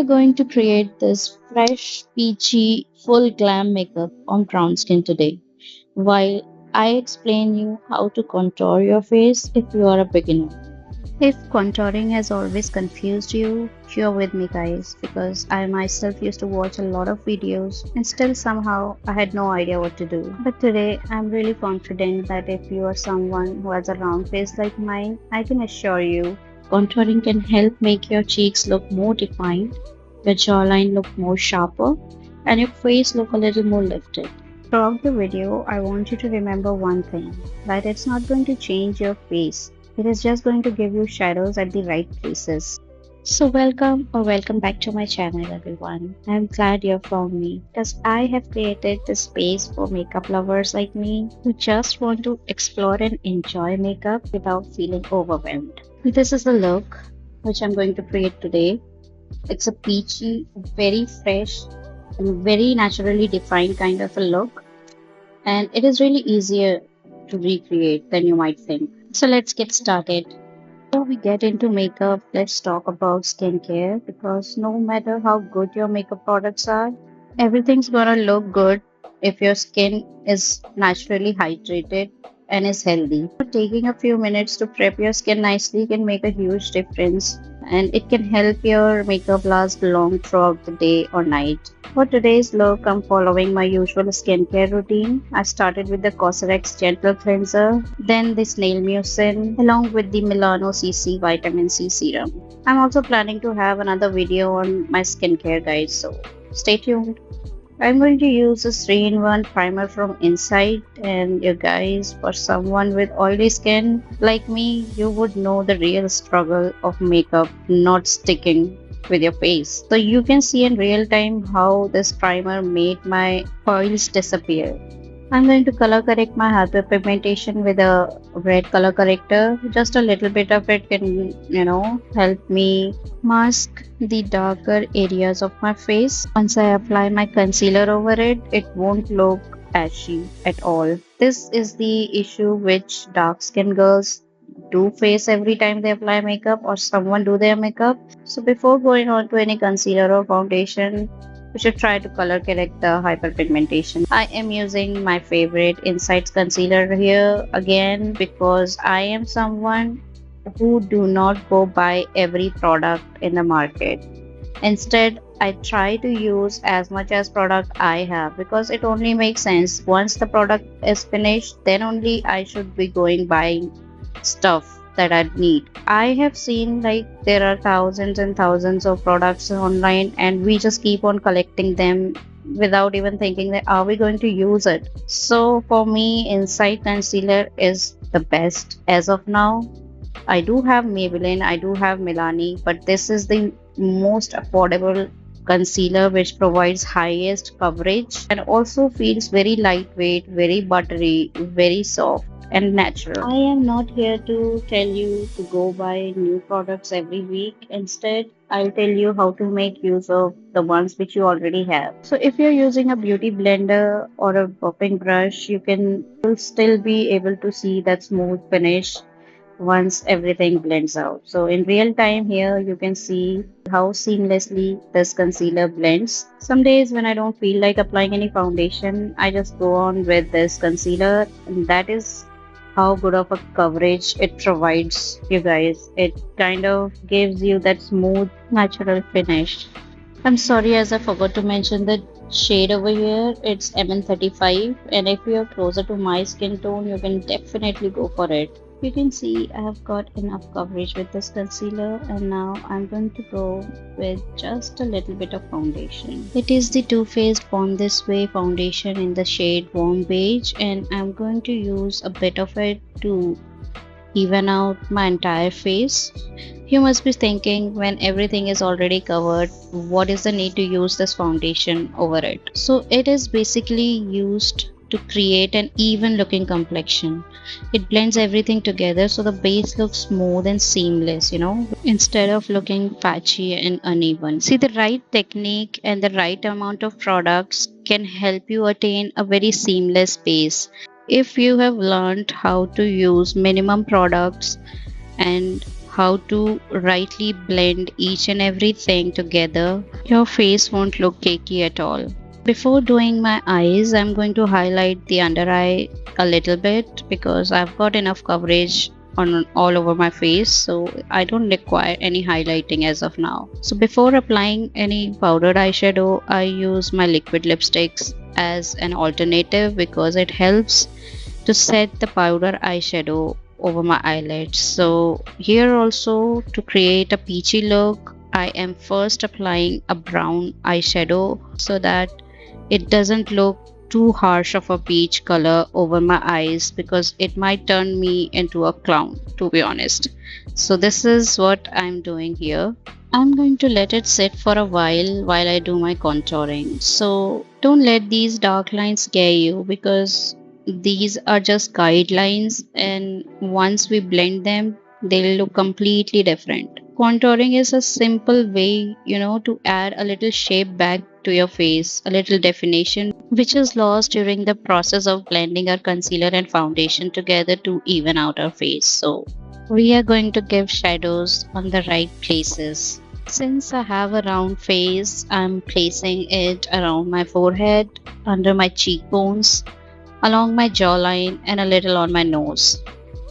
are going to create this fresh, peachy, full glam makeup on brown skin today, while I explain you how to contour your face if you are a beginner. If contouring has always confused you, you're with me, guys, because I myself used to watch a lot of videos and still somehow I had no idea what to do. But today I'm really confident that if you are someone who has a round face like mine, I can assure you contouring can help make your cheeks look more defined, your jawline look more sharper, and your face look a little more lifted. Throughout the video, I want you to remember one thing, that it's not going to change your face. It is just going to give you shadows at the right places. So welcome back to my channel, everyone. I'm glad you found me because I have created this space for makeup lovers like me who just want to explore and enjoy makeup without feeling overwhelmed. This is the look which I'm going to create today. It's a peachy, very fresh, and very naturally defined kind of a look, and it is really easier to recreate than you might think. So let's get started. Before we get into makeup, let's talk about skincare because no matter how good your makeup products are, everything's gonna look good if your skin is naturally hydrated and is healthy. Taking a few minutes to prep your skin nicely can make a huge difference, and it can help your makeup last long throughout the day or night. For today's look, I'm following my usual skincare routine. I started with the Cosrx Gentle Cleanser, then the Snail Mucin, along with the Milano CC Vitamin C Serum. I'm also planning to have another video on my skincare guide, so stay tuned. I'm going to use a 3-in-1 primer from Insight, and you guys, for someone with oily skin like me, you would know the real struggle of makeup not sticking with your face. So you can see in real time how this primer made my oils disappear. I'm going to color correct my hyperpigmentation with a red color corrector. Just a little bit of it can, help me mask the darker areas of my face. Once I apply my concealer over it, it won't look ashy at all. This is the issue which dark skin girls do face every time they apply makeup or someone do their makeup. So before going on to any concealer or foundation, we should try to color correct the hyperpigmentation. I am using my favorite Insights concealer here again because I am someone who do not go buy every product in the market. Instead, I try to use as much as product I have because it only makes sense. Once the product is finished, then only I should be going buying stuff that I need. I have seen like there are thousands and thousands of products online, and we just keep on collecting them without even thinking that are we going to use it. So for me, Insight Concealer is the best as of now. I do have Maybelline, I do have Milani, but this is the most affordable concealer which provides highest coverage and also feels very lightweight, very buttery, very soft and natural. I am not here to tell you to go buy new products every week. Instead, I'll tell you how to make use of the ones which you already have. So if you're using a beauty blender or a buffing brush, you'll still be able to see that smooth finish once everything blends out. So in real time here you can see how seamlessly this concealer blends. Some days when I don't feel like applying any foundation, I just go on with this concealer, and that is how good of a coverage it provides you guys. It kind of gives you that smooth natural finish. I'm sorry, as I forgot to mention the shade over here. It's MN35, and if you're closer to my skin tone, you can definitely go for it. You can see I have got enough coverage with this concealer, and now I'm going to go with just a little bit of foundation. It is the Too Faced Born This Way foundation in the shade Warm Beige, and I'm going to use a bit of it to even out my entire face. You must be thinking, when everything is already covered, what is the need to use this foundation over it? So it is basically used to create an even looking complexion. It blends everything together so the base looks smooth and seamless, instead of looking patchy and uneven. See, the right technique and the right amount of products can help you attain a very seamless base. If you have learned how to use minimum products and how to rightly blend each and everything together, your face won't look cakey at all. Before doing my eyes, I'm going to highlight the under eye a little bit because I've got enough coverage on all over my face, so I don't require any highlighting as of now. So before applying any powdered eyeshadow, I use my liquid lipsticks as an alternative because it helps to set the powder eyeshadow over my eyelids. So here also, to create a peachy look, I am first applying a brown eyeshadow so that it doesn't look too harsh of a peach color over my eyes because it might turn me into a clown, to be honest. So this is what I'm doing here. I'm going to let it sit for a while I do my contouring. So don't let these dark lines scare you because these are just guidelines, and once we blend them, they'll look completely different. Contouring is a simple way, to add a little shape back to your face, a little definition, which is lost during the process of blending our concealer and foundation together to even out our face. So we are going to give shadows on the right places. Since I have a round face, I'm placing it around my forehead, under my cheekbones, along my jawline, and a little on my nose.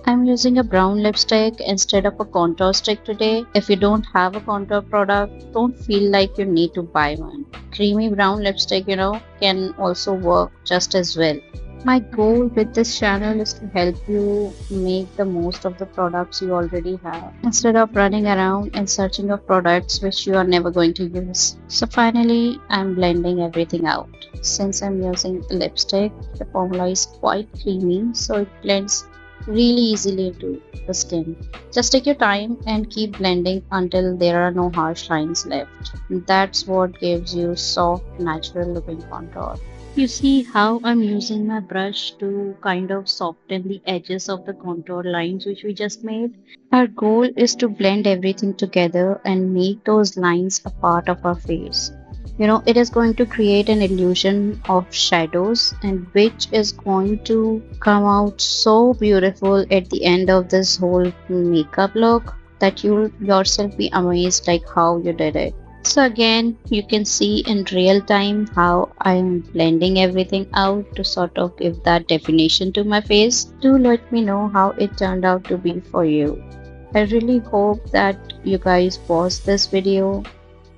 I'm using a brown lipstick instead of a contour stick today. If you don't have a contour product, don't feel like you need to buy one. Creamy brown lipstick, can also work just as well. My goal with this channel is to help you make the most of the products you already have instead of running around and searching of products which you are never going to use. So finally, I'm blending everything out. Since I'm using lipstick, the formula is quite creamy, so it blends really easily into the skin. Just take your time and keep blending until there are no harsh lines left. That's what gives you soft, natural looking contour. You see how I'm using my brush to kind of soften the edges of the contour lines which we just made. Our goal is to blend everything together and make those lines a part of our face. It is going to create an illusion of shadows, and which is going to come out so beautiful at the end of this whole makeup look that you'll yourself be amazed like how you did it. So again, you can see in real time how I'm blending everything out to sort of give that definition to my face. Do let me know how it turned out to be for you. I really hope that you guys paused this video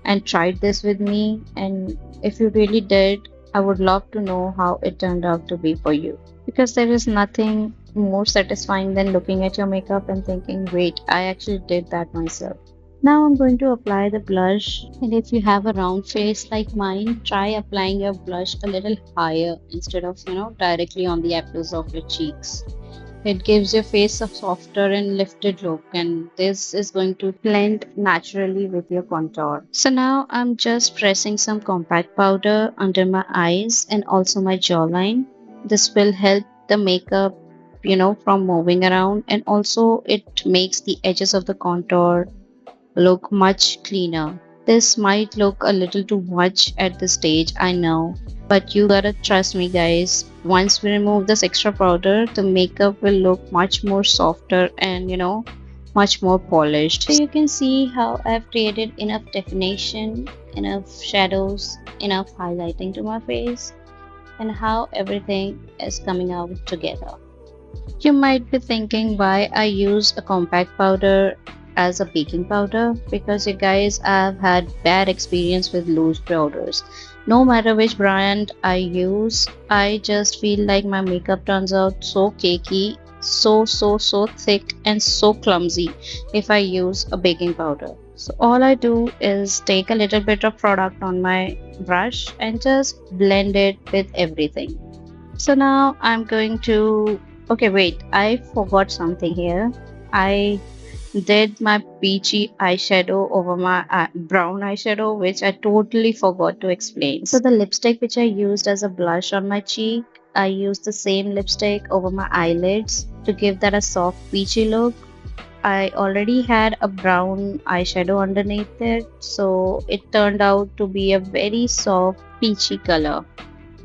and tried this with me, and if you really did, I would love to know how it turned out to be for you, because there is nothing more satisfying than looking at your makeup and thinking, wait, I actually did that myself. Now I'm going to apply the blush, and if you have a round face like mine, try applying your blush a little higher instead of directly on the apples of your cheeks. It gives your face a softer and lifted look, and this is going to blend naturally with your contour. So now I'm just pressing some compact powder under my eyes and also my jawline. This will help the makeup, from moving around, and also it makes the edges of the contour look much cleaner. This might look a little too much at this stage, I know, but you gotta trust me, guys. Once we remove this extra powder, the makeup will look much more softer and much more polished. So you can see how I've created enough definition, enough shadows, enough highlighting to my face, and how everything is coming out together. You might be thinking why I use a compact powder as a baking powder, because you guys, I've had bad experience with loose powders. No matter which brand I use, I just feel like my makeup turns out so cakey, so thick and so clumsy if I use a baking powder. So all I do is take a little bit of product on my brush and just blend it with everything. So now I'm going to, okay, wait, I forgot something here. I did my peachy eyeshadow over my brown eyeshadow, which I totally forgot to explain. So the lipstick which I used as a blush on my cheek, I used the same lipstick over my eyelids to give that a soft peachy look. I already had a brown eyeshadow underneath it, so it turned out to be a very soft peachy color.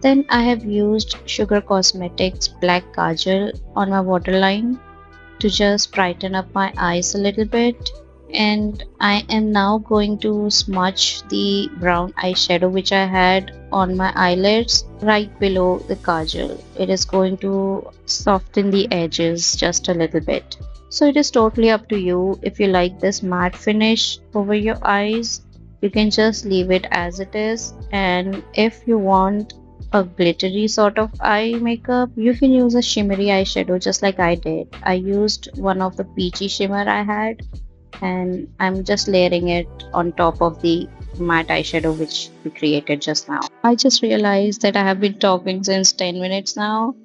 Then I have used Sugar Cosmetics Black Kajal on my waterline to just brighten up my eyes a little bit. And I am now going to smudge the brown eyeshadow which I had on my eyelids right below the kajal. It is going to soften the edges just a little bit. So it is totally up to you. If you like this matte finish over your eyes, you can just leave it as it is. And if you want a glittery sort of eye makeup, you can use a shimmery eyeshadow just like I did. I used one of the peachy shimmer I had, and I'm just layering it on top of the matte eyeshadow which we created just now. I just realized that I have been talking since 10 minutes now,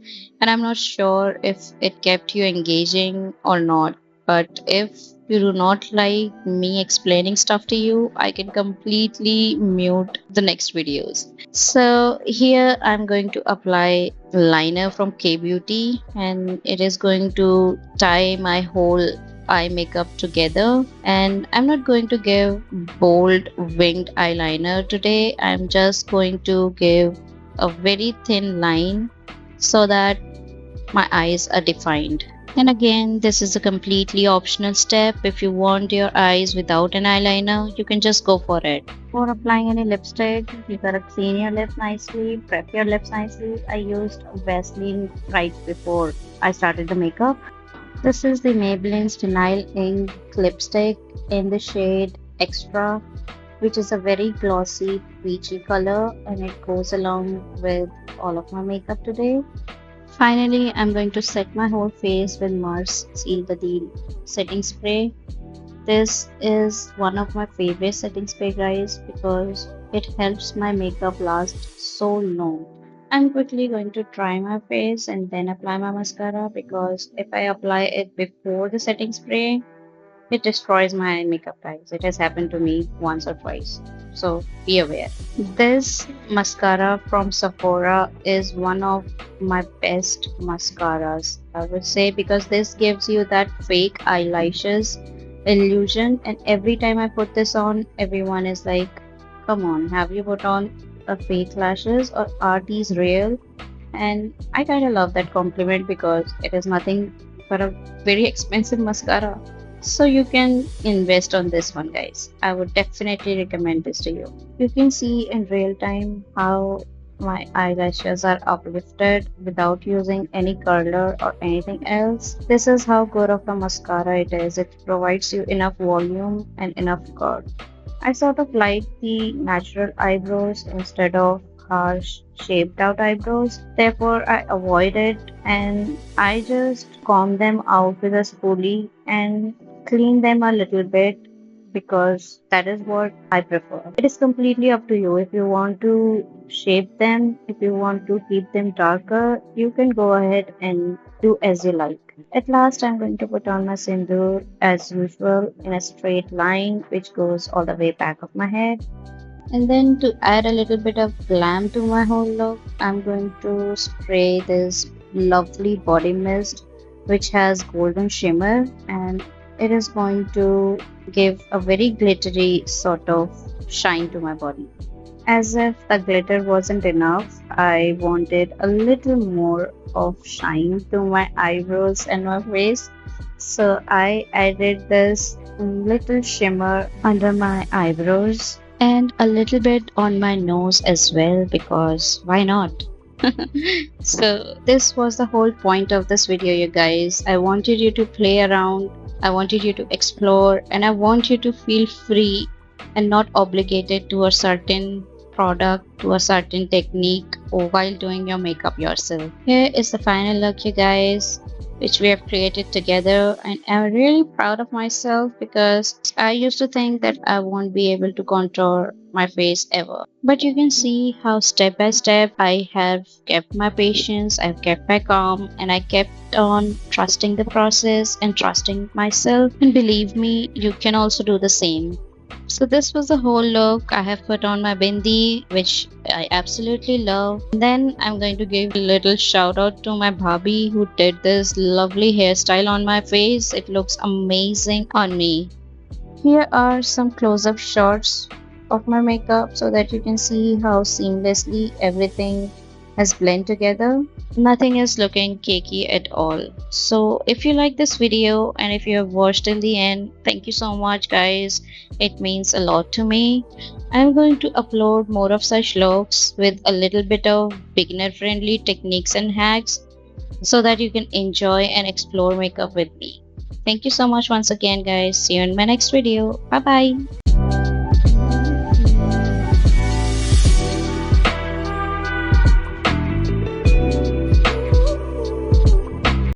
and I'm not sure if it kept you engaging or not. But if you do not like me explaining stuff to you, I can completely mute the next videos. So here I'm going to apply liner from K Beauty, and it is going to tie my whole eye makeup together. And I'm not going to give bold winged eyeliner today. I'm just going to give a very thin line so that my eyes are defined. And again, this is a completely optional step. If you want your eyes without an eyeliner, you can just go for it. For applying any lipstick, you gotta clean your lips nicely, prep your lips nicely. I used Vaseline right before I started the makeup. This is the Maybelline's Vinyl Ink lipstick in the shade Extra, which is a very glossy peachy color, and it goes along with all of my makeup today. Finally, I'm going to set my whole face with Mars Seal the Deal setting spray. This is one of my favorite setting spray, guys, because it helps my makeup last so long. I'm quickly going to dry my face and then apply my mascara, because if I apply it before the setting spray, it destroys my makeup, guys. It has happened to me once or twice. So be aware. This mascara from Sephora is one of my best mascaras, I would say, because this gives you that fake eyelashes illusion. And every time I put this on, everyone is like, come on, have you put on a fake lashes or are these real? And I kind of love that compliment because it is nothing but a very expensive mascara. So you can invest on this one, guys. I would definitely recommend this to you. You can see in real time how my eyelashes are uplifted without using any curler or anything else. This is how good of a mascara it is. It provides you enough volume and enough curve. I sort of like the natural eyebrows instead of harsh shaped out eyebrows. Therefore, I avoid it and I just comb them out with a spoolie and clean them a little bit, because that is what I prefer. It is completely up to you. If you want to shape them, if you want to keep them darker, you can go ahead and do as you like. At last, I'm going to put on my sindoor as usual in a straight line which goes all the way back of my head. And then to add a little bit of glam to my whole look, I'm going to spray this lovely body mist which has golden shimmer, and it is going to give a very glittery sort of shine to my body. As if the glitter wasn't enough, I wanted a little more of shine to my eyebrows and my face. So I added this little shimmer under my eyebrows and a little bit on my nose as well, because why not? So this was the whole point of this video, you guys. I wanted you to play around, I wanted you to explore, and I want you to feel free and not obligated to a certain product, to a certain technique, or while doing your makeup yourself. Here is the final look, you guys, which we have created together, and I'm really proud of myself because I used to think that I won't be able to contour my face ever. But you can see how step by step I have kept my patience, I've kept my calm, and I kept on trusting the process and trusting myself. And believe me, you can also do the same. So this was the whole look. I have put on my bindi, which I absolutely love. Then I'm going to give a little shout out to my bhabhi who did this lovely hairstyle on my face. It looks amazing on me. Here are some close-up shots of my makeup so that you can see how seamlessly everything as blend together, nothing is looking cakey at all. So if you like this video and if you have watched till the end, thank you so much guys. It means a lot to me. I'm going to upload more of such looks with a little bit of beginner friendly techniques and hacks so that you can enjoy and explore makeup with me. Thank you so much once again guys. See you in my next video. Bye bye.